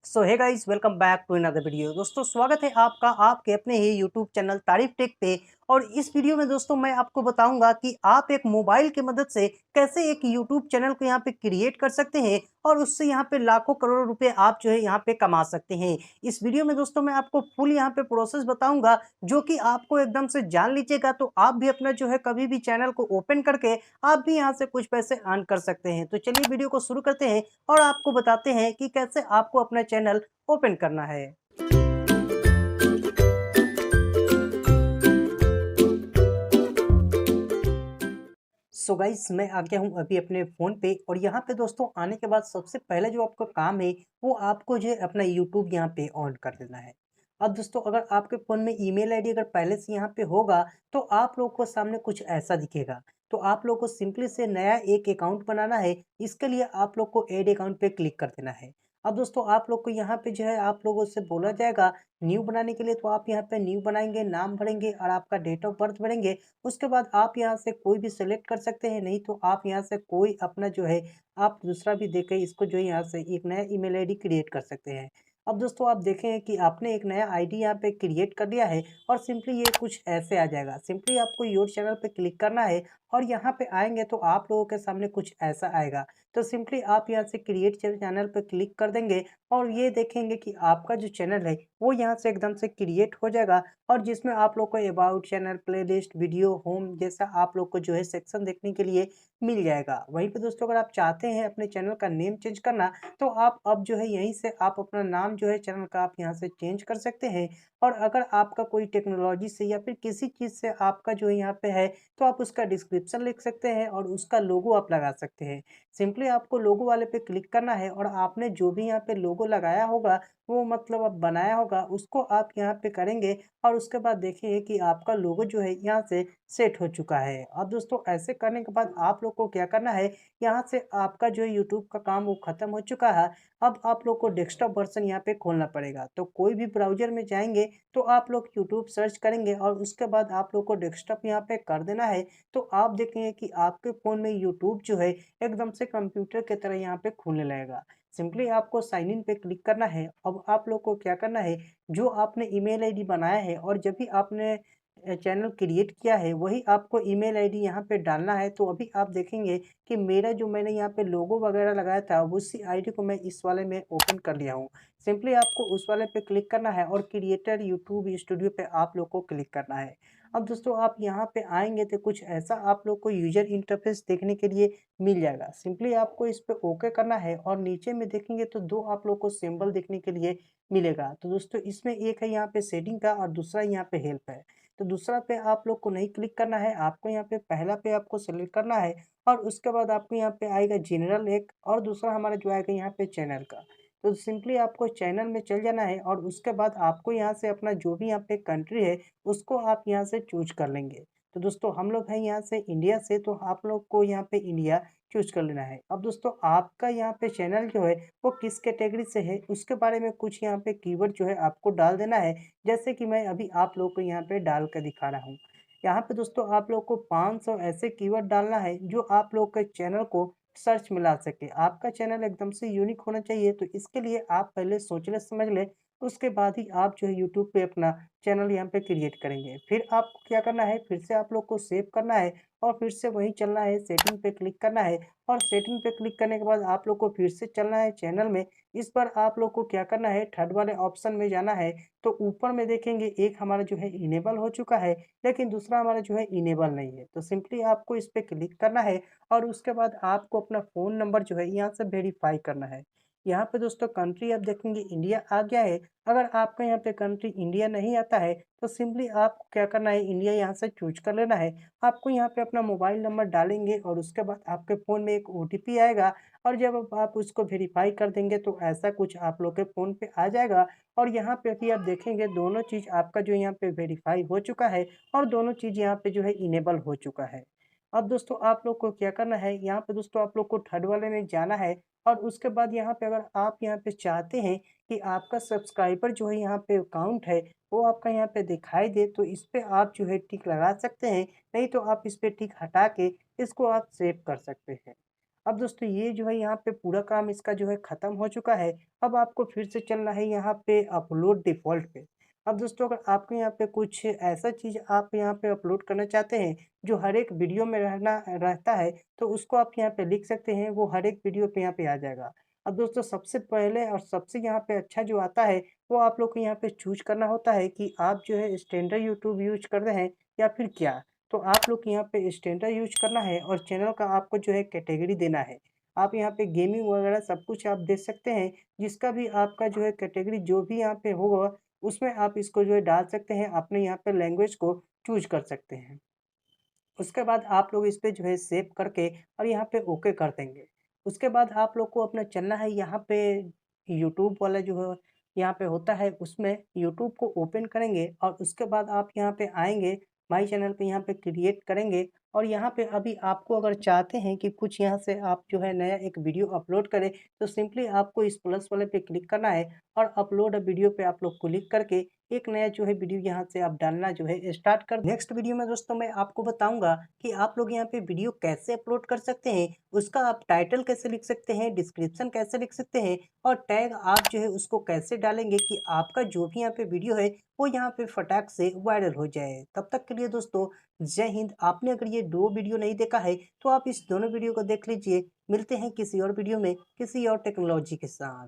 So hey guys, welcome back to another video. दोस्तों, स्वागत है आपका आपके अपने ही यूट्यूब चैनल तारीफ टेक पे। और इस वीडियो में दोस्तों मैं आपको बताऊंगा कि आप एक मोबाइल की मदद से कैसे एक यूट्यूब चैनल को यहाँ पे क्रिएट कर सकते हैं और उससे यहाँ पे लाखों करोड़ों रुपए आप जो है यहाँ पे कमा सकते हैं। इस वीडियो में दोस्तों मैं आपको फुल यहाँ पे प्रोसेस बताऊंगा, जो कि आपको एकदम से जान लीजिएगा तो आप भी अपना जो है कभी भी चैनल को ओपन करके आप भी यहाँ से कुछ पैसे अर्न कर सकते हैं। तो चलिए वीडियो को शुरू करते हैं और आपको बताते हैं कि कैसे आपको अपना चैनल ओपन करना है। सो गाइस, मैं आ गया हूँ अभी अपने फ़ोन पे और यहाँ पे दोस्तों आने के बाद सबसे पहले जो आपका काम है वो आपको जो है अपना यूट्यूब यहाँ पे ऑन कर देना है। अब दोस्तों अगर आपके फ़ोन में ईमेल आईडी अगर पहले से यहाँ पे होगा तो आप लोग को सामने कुछ ऐसा दिखेगा। तो आप लोग को सिंपली से नया एक अकाउंट बनाना है। इसके लिए आप लोग को ऐड अकाउंट पे क्लिक कर देना है। अब दोस्तों आप लोग को यहाँ पे जो है आप लोगों से बोला जाएगा न्यू बनाने के लिए, तो आप यहाँ पे न्यू बनाएंगे, नाम भरेंगे और आपका डेट ऑफ बर्थ भरेंगे। उसके बाद आप यहाँ से कोई भी सेलेक्ट कर सकते हैं, नहीं तो आप यहाँ से कोई अपना जो है आप दूसरा भी देके इसको जो है यहाँ से एक नया ईमेल आईडी क्रिएट कर सकते हैं। अब दोस्तों आप देखें कि आपने एक नया आईडी यहाँ पे क्रिएट कर लिया है और सिंपली ये कुछ ऐसे आ जाएगा। सिंपली आपको योर चैनल पे क्लिक करना है और यहाँ पे आएंगे तो आप लोगों के सामने कुछ ऐसा आएगा। तो सिंपली आप यहाँ से क्रिएट चैनल पे क्लिक कर देंगे और ये देखेंगे कि आपका जो चैनल है वो यहाँ से एकदम से क्रिएट हो जाएगा और जिसमें आप लोग को about channel, playlist, video, home जैसा आप लोग को जो है सेक्शन देखने के लिए मिल जाएगा। वहीं पे दोस्तों अगर आप चाहते हैं अपने चैनल का नेम चेंज करना तो आप अब जो है यहीं से आप अपना नाम जो है चैनल का आप यहाँ से चेंज कर सकते हैं। और अगर आपका कोई टेक्नोलॉजी से या फिर किसी चीज़ से आपका जो है यहाँ पे है तो आप उसका डिस्क्रिप्शन लिख सकते हैं और उसका लोगो आप लगा सकते हैं। सिंपली आपको लोगो वाले पे क्लिक करना है और आपने जो भी यहाँ पे लोगो लगाया होगा वो मतलब अब बनाया होगा उसको आप यहाँ पे करेंगे और उसके बाद देखिए कि आपका लोगो जो है यहाँ से सेट हो चुका है। अब दोस्तों ऐसे करने के बाद आप लोग को क्या करना है, यहाँ से आपका जो है यूट्यूब का काम वो खत्म हो चुका है। अब आप लोग को डेस्कटॉप वर्जन यहाँ पे खोलना पड़ेगा। तो कोई भी ब्राउज़र में जाएँगे तो आप लोग यूट्यूब सर्च करेंगे और उसके बाद आप लोग को डेस्कटॉप यहाँ पे कर देना है। तो आप देखेंगे कि आपके फ़ोन में यूट्यूब जो है एकदम से कंप्यूटर की तरह यहाँ पे खुलने लगेगा। सिंपली आपको साइन इन पे क्लिक करना है। अब आप लोग को क्या करना है, जो आपने ईमेल आईडी बनाया है और जब भी आपने चैनल क्रिएट किया है वही आपको ईमेल आईडी यहाँ पे डालना है। तो अभी आप देखेंगे कि मेरा जो मैंने यहाँ पे लोगो वगैरह लगाया था उसी आईडी को मैं इस वाले में ओपन कर लिया हूँ। सिंपली आपको उस वाले पे क्लिक करना है और क्रिएटर यूट्यूब स्टूडियो पे आप लोग को क्लिक करना है। अब दोस्तों आप यहाँ पे आएँगे तो कुछ ऐसा आप लोग को यूज़र इंटरफ़ेस देखने के लिए मिल जाएगा। सिंपली आपको इस पे ओके करना है और नीचे में देखेंगे तो 2 आप लोग को सिंबल देखने के लिए मिलेगा। तो दोस्तों इसमें एक है यहाँ पे सेटिंग का और दूसरा यहाँ पे हेल्प है। तो दूसरा पे आप लोग को नहीं क्लिक करना है, आपको यहाँ पे पहला पे आपको सेलेक्ट करना है और उसके बाद आपको यहाँ पे आएगा जनरल एक और दूसरा हमारा जो आएगा यहाँ पे चैनल का। तो सिंपली आपको चैनल में चल जाना है और उसके बाद आपको यहाँ से अपना जो भी यहाँ पे कंट्री है उसको आप यहाँ से चूज़ कर लेंगे। तो दोस्तों हम लोग हैं यहाँ से इंडिया से, तो आप लोग को यहाँ पे इंडिया चूज़ कर लेना है। अब दोस्तों आपका यहाँ पे चैनल जो है वो किस कैटेगरी से है उसके बारे में कुछ यहाँ पे कीवर्ड जो है आपको डाल देना है। जैसे कि मैं अभी आप लोग को यहाँ पे डाल कर दिखा रहा हूँ। यहाँ पे दोस्तों आप लोग को 500 ऐसे कीवर्ड डालना है जो आप लोग के चैनल को सर्च में ला सके। आपका चैनल एकदम से यूनिक होना चाहिए, तो इसके लिए आप पहले सोच ले समझ ले, उसके बाद ही आप जो है यूट्यूब पे अपना चैनल यहाँ पे क्रिएट करेंगे। फिर आपको क्या करना है, फिर से आप लोग को सेव करना है और फिर से वहीं चलना है, सेटिंग पे क्लिक करना है और सेटिंग पे क्लिक करने के बाद आप लोग को फिर से चलना है चैनल में। इस बार आप लोग को क्या करना है, थर्ड वाले ऑप्शन में जाना है। तो ऊपर में देखेंगे एक हमारा जो है इनेबल हो चुका है, लेकिन दूसरा हमारा जो है इनेबल नहीं है। तो सिंपली आपको इस पे क्लिक करना है और उसके बाद आपको अपना फ़ोन नंबर जो है यहाँ से वेरीफ़ाई करना है। यहाँ पे दोस्तों कंट्री आप देखेंगे इंडिया आ गया है। अगर आपका यहाँ पे कंट्री इंडिया नहीं आता है तो सिंपली आपको क्या करना है, इंडिया यहाँ से चूज़ कर लेना है। आपको यहाँ पे अपना मोबाइल नंबर डालेंगे और उसके बाद आपके फ़ोन में एक ओटीपी आएगा और जब आप उसको वेरीफ़ाई कर देंगे तो ऐसा कुछ आप लोग के फ़ोन पे आ जाएगा। और यहाँ पे भी आप देखेंगे दोनों चीज़ आपका जो यहाँ पे वेरीफ़ाई हो चुका है और दोनों चीज़ यहाँ पे जो है इनेबल हो चुका है। अब दोस्तों आप लोग को क्या करना है, यहाँ पे दोस्तों आप लोग को थर्ड वाले में जाना है और उसके बाद यहाँ पे अगर आप यहाँ पे चाहते हैं कि आपका सब्सक्राइबर जो है यहाँ पे अकाउंट है वो आपका यहाँ पे दिखाई दे तो इस पे आप जो है टिक लगा सकते हैं, नहीं तो आप इस पे टिक हटा के इसको आप सेव कर सकते हैं। अब दोस्तों ये जो है यहाँ पे पूरा काम इसका जो है ख़त्म हो चुका है। अब आपको फिर से चलना है यहाँ पे अपलोड डिफ़ॉल्ट पे। अब दोस्तों अगर आपको यहाँ पे कुछ ऐसा चीज़ आप यहाँ पे अपलोड करना चाहते हैं, जो हर एक वीडियो में रहता है, तो उसको आप यहाँ पे लिख सकते हैं, वो हर एक वीडियो पे यहाँ पे आ जाएगा। अब दोस्तों सबसे पहले और सबसे यहाँ पे अच्छा जो आता है, वो आप लोग को यहाँ पे चूज़ करना होता है कि आप जो है स्टैंडर्ड यूट्यूब यूज़ कर रहे हैं या फिर क्या? तो आप लोग को यहाँ पे स्टैंडर्ड यूज़ करना है और चैनल का आपको जो है कैटेगरी देना है। आप यहाँ पे गेमिंग वगैरह सब कुछ आप दे सकते हैं, जिसका भी आपका जो है कैटेगरी जो भी यहाँ पे होगा, उसमें आप इसको जो है डाल सकते हैं, अपने यहाँ पे लैंग्वेज को चूज़ कर सकते हैं। उसके बाद आप लोग इस पे जो है सेव करके और यहाँ पे ओके कर देंगे। उसके बाद आप लोग को अपना चलना है यहाँ पे यूट्यूब वाला जो है यहाँ पे होता है उसमें यूट्यूब को ओपन करेंगे और उसके बाद आप यहाँ पे आएँगे, माई चैनल पे यहाँ पे क्रिएट करेंगे और यहाँ पे अभी आपको अगर चाहते हैं कि कुछ यहाँ से आप जो है नया एक वीडियो अपलोड करें, तो सिंपली आपको इस प्लस वाले पे क्लिक करना है और अपलोड अ वीडियो पे आप लोग क्लिक करके एक नया जो है वीडियो यहाँ से आप डालना जो है स्टार्ट कर नेक्स्ट वीडियो में दोस्तों मैं आपको बताऊंगा कि आप लोग यहाँ पे वीडियो कैसे अपलोड कर सकते हैं, उसका आप टाइटल कैसे लिख सकते हैं, डिस्क्रिप्शन कैसे लिख सकते हैं और टैग आप जो है उसको कैसे डालेंगे कि आपका जो भी यहाँ पे वीडियो है वो यहाँ पे फटाक से वायरल हो जाए। तब तक के लिए दोस्तों जय हिंद। आपने अगर ये दो वीडियो नहीं देखा है तो आप इस दोनों वीडियो को देख लीजिए। मिलते हैं किसी और वीडियो में किसी और टेक्नोलॉजी के साथ।